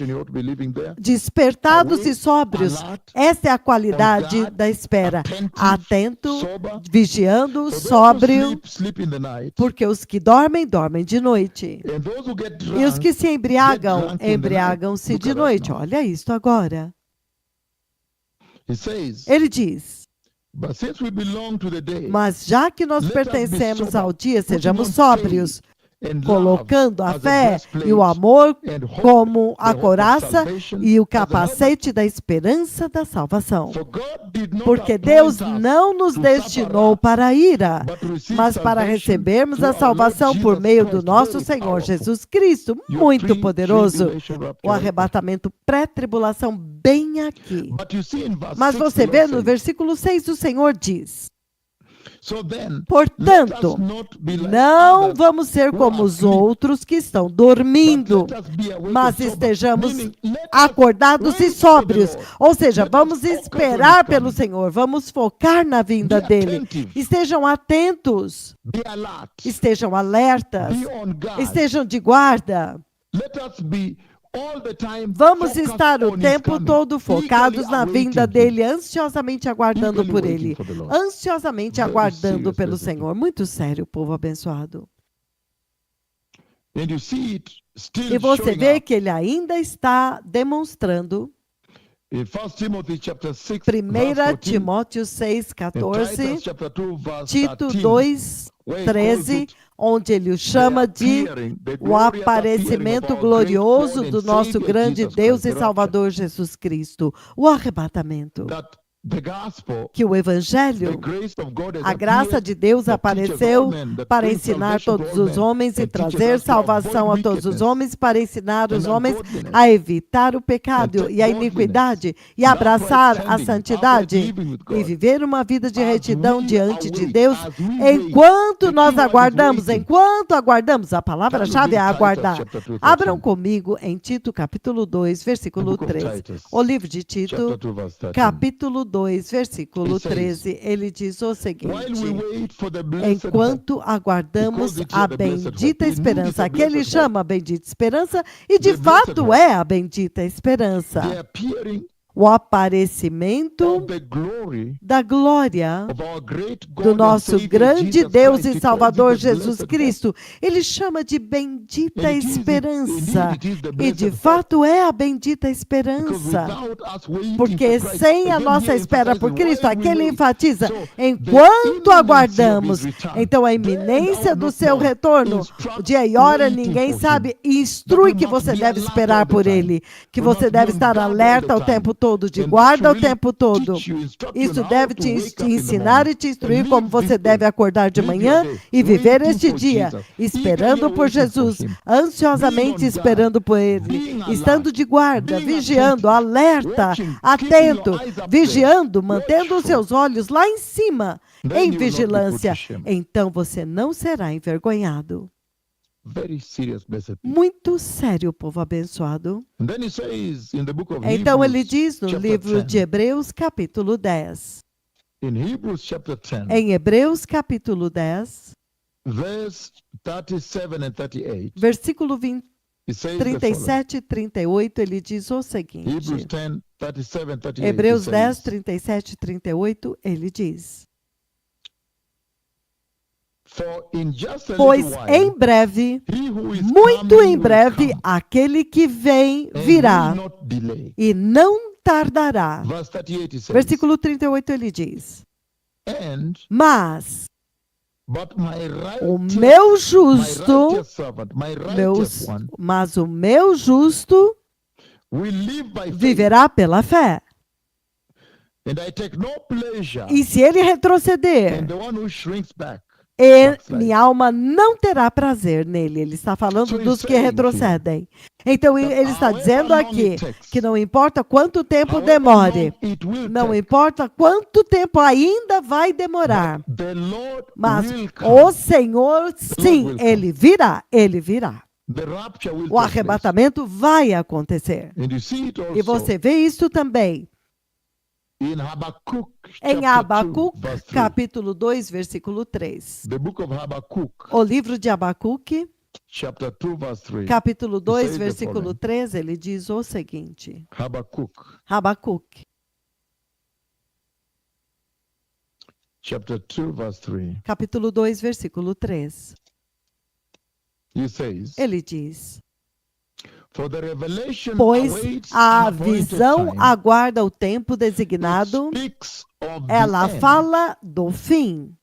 despertados e sóbrios. Essa é a qualidade da espera. Atento, vigiando, sóbrio, porque os que dormem, dormem de noite. E os que se embriagam, embriagam-se de noite. Olha isto agora. Ele diz, mas já que nós pertencemos ao dia, sejamos sóbrios, colocando a fé e o amor como a couraça e o capacete da esperança da salvação. Porque Deus não nos destinou para a ira, mas para recebermos a salvação por meio do nosso Senhor Jesus Cristo, muito poderoso. O arrebatamento pré-tribulação bem aqui. Mas você vê no versículo 6, o Senhor diz, portanto, não vamos ser como os outros que estão dormindo, mas estejamos acordados e sóbrios. Ou seja, vamos esperar pelo Senhor, vamos focar na vinda dele. Estejam atentos, estejam alertas, estejam de guarda. Vamos estar o tempo todo focados na vinda dele, ansiosamente aguardando por ele, ansiosamente aguardando pelo Senhor. Muito sério, povo abençoado. E você vê que ele ainda está demonstrando. 1 Timóteo 6,14, Tito 2,13, onde ele o chama de o aparecimento glorioso do nosso grande Deus e Salvador Jesus Cristo, o arrebatamento. Que o Evangelho, a graça de Deus apareceu para ensinar todos os homens e trazer salvação a todos os homens, para ensinar os homens a evitar o pecado e a iniquidade e abraçar a santidade e viver uma vida de retidão diante de Deus enquanto nós aguardamos, a palavra-chave é aguardar. Abram comigo em Tito capítulo 2, versículo 13. O livro de Tito, capítulo 2, versículo 13, ele diz o seguinte: enquanto aguardamos a bendita esperança, aqui ele chama a bendita esperança, e de fato é a bendita esperança, o aparecimento da glória do nosso grande Deus e Salvador Jesus Cristo. Ele chama de bendita esperança. E de fato é a bendita esperança. Porque sem a nossa espera por Cristo, aqui ele enfatiza, enquanto aguardamos, então a iminência do seu retorno, o dia e hora ninguém sabe, instrui que você deve esperar por ele, que você deve estar alerta o tempo todo, de guarda o tempo todo. Isso deve te ensinar e te instruir como você deve acordar de manhã e viver este dia, esperando por Jesus, ansiosamente esperando por ele, estando de guarda, vigiando, alerta, atento, vigiando, mantendo os seus olhos lá em cima, em vigilância. Então você não será envergonhado. Muito sério, povo abençoado. Então ele diz no livro de Hebreus, capítulo 10. Em Hebreus, capítulo 10, versículo 37 e 38, ele diz o seguinte. Hebreus 10, 37 e 38, ele diz. For in just a Pois little while, em breve, he who is muito coming em will breve, come, aquele que vem and virá will not delay. e não tardará. Verse 38 it says, Versículo 38 ele diz: and Mas but my o righteous, meu my justo, righteous servant, my righteous one, mas o meu justo will live by faith, viverá pela fé. and I take no pleasure E se ele retroceder, in the one who shrinks back. minha alma não terá prazer nele. Ele está falando So dos he's que saying retrocedem. Então that ele está however dizendo long aqui it takes, que não importa quanto tempo however demore, long it will não take, importa quanto tempo ainda vai demorar, but the Lord mas will o come. Senhor, sim, will come. ele virá, ele virá. The rapture will O take place. arrebatamento vai acontecer. And you see it also E você vê isso também in Habakkuk em chapter 2, Abacuque, verse 3. capítulo 2, versículo 3. The book of Habakkuk, O livro de Abacuque, chapter 2, verse 3. capítulo 2, says the versículo following. 3, ele diz o seguinte: Habakkuk, Abacuque, chapter 2, verse 3. capítulo 2, versículo 3. He says, Ele diz: for the revelation Pois awaits a an appointed visão time. aguarda o tempo It designado, speaks of the ela end, fala do fim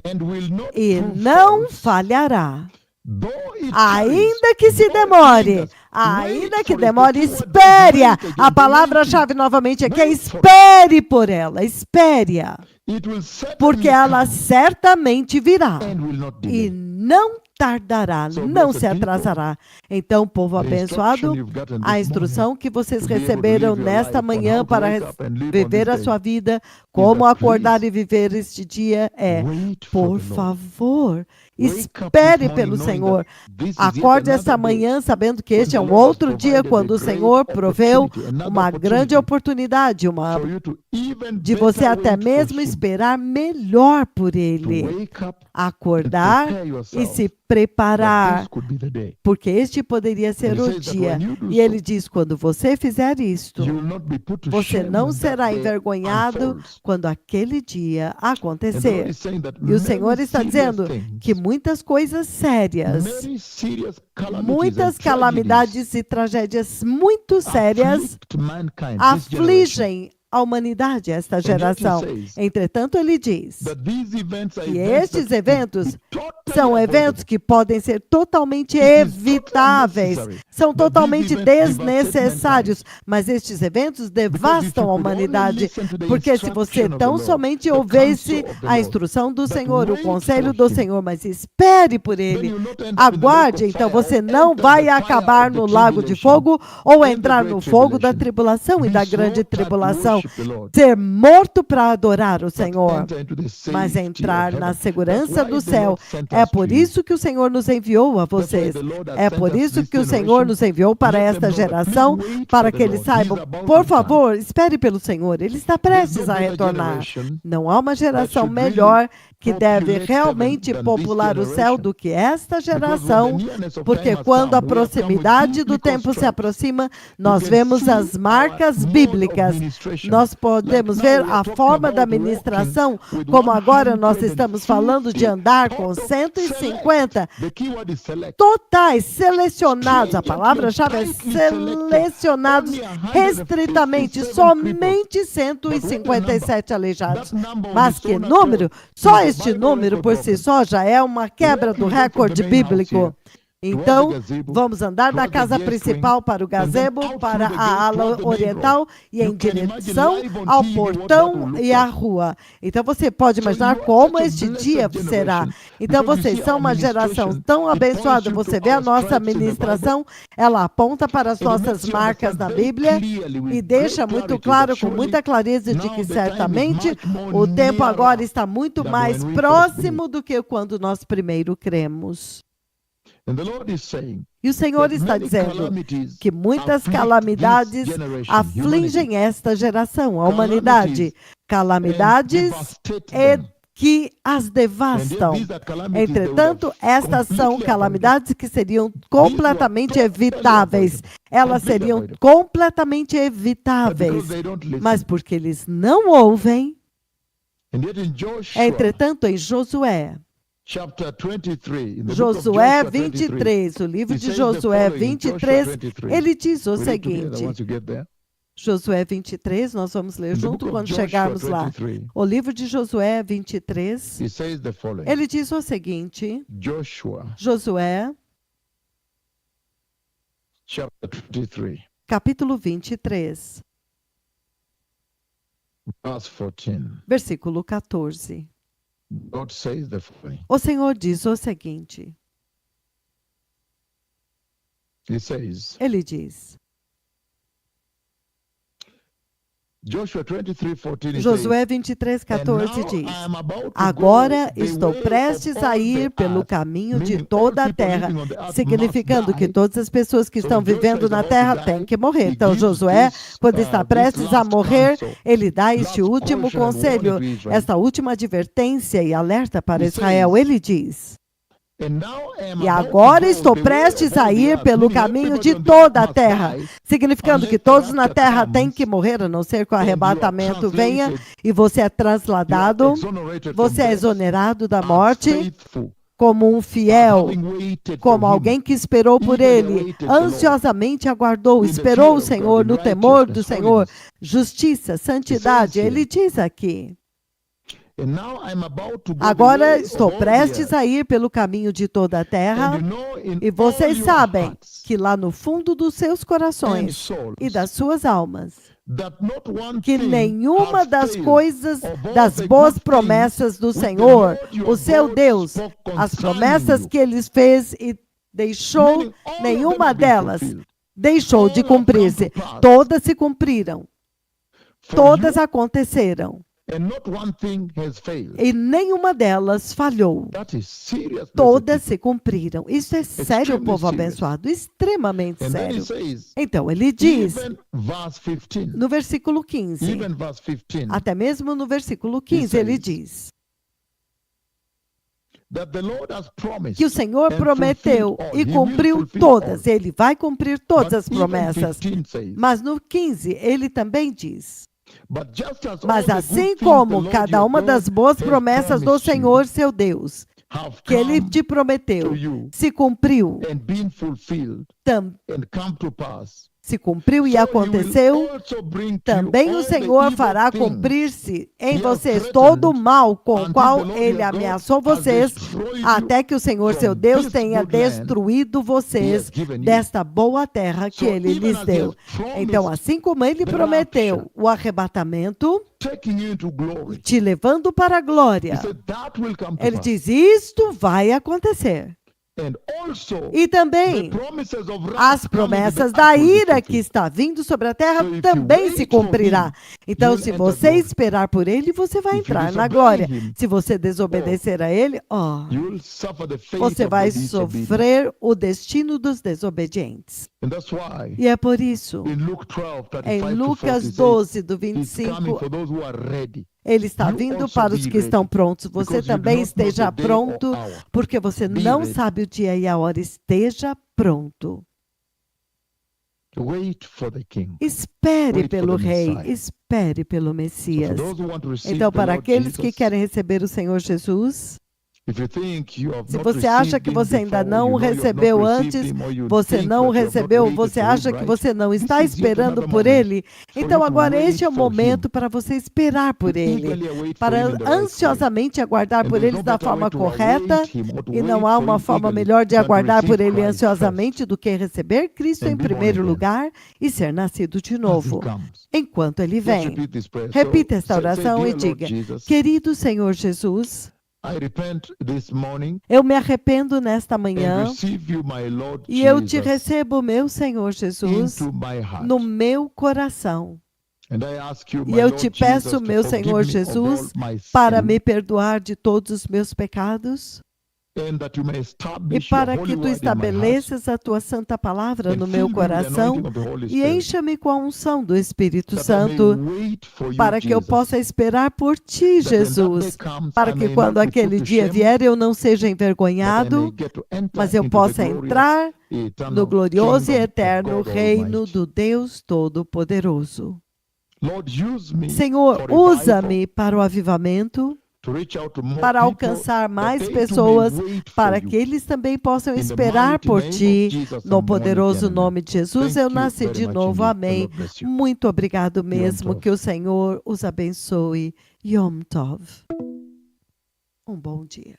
and will not e prove não false, falhará. though it Ainda que se tarries, though it demore, lingers. ainda Wait que for it. demore, The keyword is espere. wait again. A The palavra-chave novamente aqui é Wait for it. espere por ela, espere-a, It will certainly porque ela come certamente virá and will not e delay. não tardará, So, não blessed se atrasará. Então, povo The instruction abençoado, you've gotten a this instrução que vocês to be able to receberam live your nesta life on manhã how to para wake up and live on viver this a day sua vida, como that acordar please e viver este dia é, wait for por the Lord. favor, Wake up this espere morning pelo knowing Senhor. that this is yet Acorde esta another day manhã sabendo que when este é the um Lord has outro dia provided quando a o great Senhor proveu opportunity, another uma grande opportunity oportunidade, for you to even de você better até wait for mesmo Him, esperar melhor por to Ele, wake up and acordar prepare e yourself se that preparar, this could be the day. porque este poderia ser And he o says that dia. when you do E ele so, diz, quando você fizer isto, you will not be put to você shame não when that será day envergonhado unfolds. quando aquele dia And the Lord acontecer. is saying that E o Senhor many está serious dizendo things, que muitas coisas sérias, many serious calamities muitas and tragedies calamidades e tragédias muito sérias afflict mankind, this generation. afligem a humanidade, esta And yet he geração. says Entretanto, ele diz that these events are que events estes that eventos could be totally são eventos avoidable. que podem ser totalmente It is totally evitáveis, unnecessary. são But these totalmente events devastate desnecessários, mas estes eventos Because if devastam you a could only humanidade, listen to the porque se você instruction of the tão Lord, somente the ouvisse counsel of the a Lord, instrução do but Senhor, o wait conselho for do him, Senhor, mas espere por then ele, you'll not end up in the lake aguarde, of então fire você or não enter vai the fire acabar of the no lago de tribulation fogo ou and the entrar great no fogo da tribulation. tribulação e Be da so grande tired to tribulação, worship the Lord, ser morto para adorar o but Senhor, enter into the mas safety entrar of na heaven. That's segurança why do the céu. Lord sent É us to por you. isso que o Senhor nos enviou a That's why vocês. the Lord has É sent por us isso this que o Senhor generation. nos enviou para Let esta them know that geração, please wait para for que the eles Lord. He's saibam, about por to come. favor, espere pelo Senhor. Ele está There's prestes no a better retornar. generation Não há uma that geração should really melhor que deve populate realmente heaven than this popular o céu generation. do que esta Because when the geração, nearness of porque time has quando a come, we have come with proximidade do biblical tempo se stripes. aproxima, You nós can vemos see as marcas our mode of bíblicas. ministration. Nós Like podemos now ver we are a talking forma da about walking ministração, with como agora nós estamos 150 falando de andar com total 150 select. The keyword is select. totais, selecionados. A palavra-chave é Stringently selected. selecionados Only 157 restritamente, cripples. somente But what a number. 157 aleijados. That number on Mas its que own número? accord Só is the este Bible número record por si broken. só já é uma quebra Let's do go from recorde the main house bíblico. here. Então, Towards the gazebo, vamos andar da towards the casa guest wing, principal para o and then gazebo, out para through the a gate, ala towards the main oriental road. e em You can imagine direção live on ao TV what that will portão look e à like. rua. Então, você pode So imaginar you are como such a este blessed dia será. generation Então, because you vocês see são our uma geração ministration. tão It points abençoada. you Você to vê a our nossa stripes in the Bible, ministração, ela aponta para as and it nossas makes you marcas understand na very Bíblia clearly with e deixa great muito clarity claro, that com surely muita clareza, de now que the time is certamente much more o tempo agora nearer está muito than mais when we first próximo believed. do que quando nós primeiro cremos. And the Lord is saying E o Senhor that está many dizendo calamities que muitas afflict calamidades this generation, humanity, afligem esta geração, a humanidade. and Calamidades devastate them. que as And yet devastam. these are calamities that would Entretanto, have estas são completely calamidades que seriam These completamente were totally evitáveis. avoidable. Elas Completely seriam avoidable. completamente But evitáveis. because they don't listen. Mas porque eles não ouvem, And yet in Joshua entretanto, em Josué, chapter 23. In the book of Josué Joshua 23. 23, o livro It de says the Josué following, 23, Joshua 23. ele diz o We read together seguinte, once you get there. Josué 23, nós vamos ler In the junto book of quando Joshua chegarmos lá. 23, O livro de Josué 23, it says the following. ele diz o seguinte, Joshua Josué, chapter 23, capítulo 23, verse 14. versículo 14. God says the following. O Senhor diz o seguinte, He says, ele diz, Joshua 23, 14, it says, Josué 23, "And 14 now diz, I am about to agora go the estou way prestes of a all ir the pelo earth", caminho de meaning toda all a people terra, living on the earth significando must que die. todas as pessoas que So estão when Joshua vivendo is na about to terra die, têm que morrer. he Então gives Josué, this, quando está this prestes a last morrer, counsel, ele dá este last último caution and conselho, warning to Israel. esta última advertência e alerta para He Israel. says, Ele diz, "And now I am e about to agora go estou the way prestes of all a the ir earth", pelo meaning caminho everybody de on the earth toda a must terra, die, significando que unless the todos na rapture terra comes têm que morrer, a não ser que o and you are arrebatamento venha translated, e você é you are trasladado, exonerated from você é death exonerado da as morte faithful, como um as fiel, having waited como for him, alguém que esperou por eagerly ele, awaited the Lord, ansiosamente aguardou, in the esperou fear o of God, Senhor in no temor do righteousness, Senhor, holiness. justiça, It says santidade. Ele here, diz aqui, "And now I'm about to go the agora way of estou all the prestes earth, a ir pelo caminho de toda a and terra, you know in e all vocês your sabem hearts que lá no fundo dos seus and corações souls e das suas almas, that not one que thing nenhuma has das failed coisas, of all das the boas good promessas do things which the Senhor, Lord your o seu God Deus, spoke as concerning promessas you." que ele fez e deixou, Meaning all of them nenhuma have been delas fulfilled. deixou All de have come to cumprir-se. pass Todas se cumpriram, for todas you, aconteceram, and not one thing has failed. e nenhuma delas falhou. That is serious, blessed Todas people. se cumpriram. Isso é sério, Extremely povo serious. abençoado, extremamente And then he sério. says, Então, ele diz, even verse 15, no versículo 15, even verse 15, até mesmo no versículo 15, ele diz that the Lord has promised que o Senhor and prometeu fulfilled all. e He will cumpriu fulfill todas. all. Ele vai cumprir todas as But even promessas. 15 says, Mas no 15, ele também diz, "But just as all mas the assim good things the como Lord cada your uma God das boas has promessas do promised you Senhor, seu Deus, have que ele come te to prometeu, you se cumpriu, and been fulfilled and come to pass, se cumpriu e so he will also bring to também you o all the Senhor evil fará things cumprir-se em he has vocês threatened todo o mal com o until qual the Lord ele your God ameaçou has vocês, destroyed até you que o Senhor, seu from Deus, this tenha good land destruído he vocês has given you. desta boa terra que So ele even lhes as he deu. has promised Então, assim como ele the prometeu rapture, o arrebatamento, taking you into glory, te levando para a he glória, said that will come to ele pass. diz, isto vai acontecer. And also E the também promises of wrath as coming to the promessas earth da will be ira que fulfilled. está vindo sobre a terra So if you também se wait for cumprirá. him, Então, you'll se enter você glory. esperar por ele, você vai If you entrar na disobey glória. him, Se você desobedecer a ele, you will suffer the fate você of vai the disobedient. sofrer o destino dos desobedientes. And that's why E é por isso, in Luke 12, em 35 to 40, Lucas it says, 12, do He's coming 25, for those who are ready. ele está You vindo also para os be que estão ready, prontos. Você because you do também not know esteja the day or pronto, hour. porque você Be não ready. sabe o dia e a hora. Esteja pronto. Wait for the King. Espere Wait for pelo the Rei, Messiah. espere pelo So for Messias. those who want to receive Então, the para Lord aqueles que Jesus, querem receber o Senhor Jesus, if you think you have se not você acha received que him você ainda before, não you know you have not recebeu received antes, him, or you você think não that you have not recebeu, waited você for him, acha que right? você não This está is yet esperando another por moment ele, for então you to agora este é o wait for him. momento para você esperar por To ele, eagerly await for him para in the right way. ansiosamente aguardar And por there's ele no da better way forma to correta, await him or to e não wait há for uma him forma eagerly melhor de than to aguardar por receive ele Christ ansiosamente first do que receber Cristo and em be born primeiro again lugar e ser nascido de as he novo, comes. enquanto ele Let's vem. repeat this prayer. Repita esta say, oração "Dear e Lord diga, Jesus, querido Senhor Jesus, I repent this morning eu me arrependo nesta and manhã receive you, my Lord e eu te Jesus, recebo, meu Senhor Jesus, into my heart. no meu coração. And I ask you, E my eu Lord te peço, Jesus, meu to forgive Senhor me of Jesus, all my para sin, me perdoar de todos os meus pecados and that you may e establish your para holy que tu word in my heart, estabeleças a tua santa palavra and no fill meu me with the coração anointing of the Holy e Spirit, encha-me com a unção do Espírito that I may Santo wait for you, para que eu Jesus, possa esperar por ti, that when that day Jesus, comes, para I que may quando not be put aquele to dia shame, vier eu não seja but I may envergonhado, get to enter mas eu into the possa glorious, entrar no eternal glorioso e kingdom of eterno God reino Almighty. do Deus Todo-Poderoso. Lord, use me Senhor, for revival, usa-me para o avivamento, to reach out to more para people, alcançar that mais they too may pessoas, wait for para you. que eles também possam In the esperar mighty por name ti. of Jesus, No I'm born poderoso again. nome de Jesus, Thank eu you nasci very de much novo. indeed. The Amém. Lord bless you. Muito obrigado mesmo. Tov. Que o Senhor os abençoe. Yom Tov. Um bom dia.